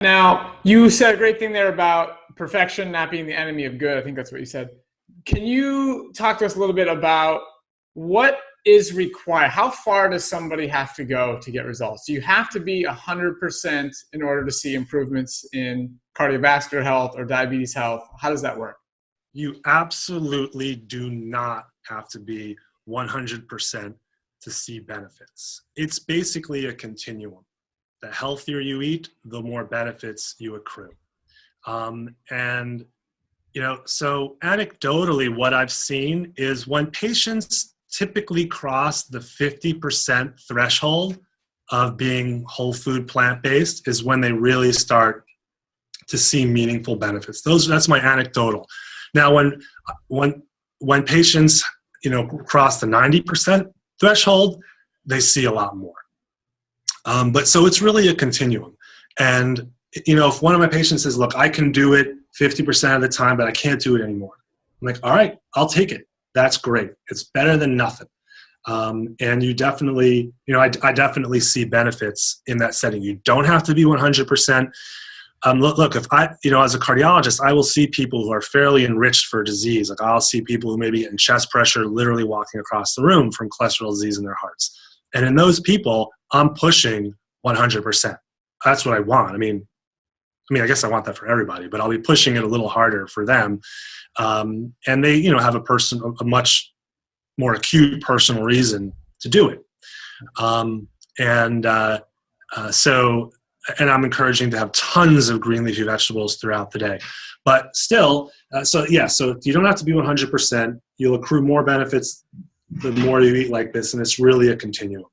Now, you said a great thing there about perfection not being the enemy of good. I think that's what you said. Can you talk to us a little bit about what is required? How far does somebody have to go to get results? Do you have to be 100% in order to see improvements in cardiovascular health or diabetes health? How does that work? You absolutely do not have to be 100% to see benefits. It's basically a continuum. The healthier you eat, the more benefits you accrue. And, so anecdotally, what I've seen is when patients typically cross the 50% threshold of being whole food plant-based is when they really start to see meaningful benefits. That's my anecdotal. Now, when patients, cross the 90% threshold, they see a lot more. But so it's really a continuum. And, if one of my patients says, look, I can do it 50% of the time, but I can't do it anymore. I'm like, all right, I'll take it. That's great. It's better than nothing. And you definitely, I definitely see benefits in that setting. You don't have to be 100%. Look, if I, as a cardiologist, I will see people who are fairly enriched for disease. Like I'll see people who may be getting chest pressure literally walking across the room from cholesterol disease in their hearts. And in those people, I'm pushing 100%. That's what I want. I mean, I guess I want that for everybody, but I'll be pushing it a little harder for them. And they, have a much more acute personal reason to do it. And I'm encouraging to have tons of green leafy vegetables throughout the day. But still, so you don't have to be 100%. You'll accrue more benefits the more you eat like this, and it's really a continuum.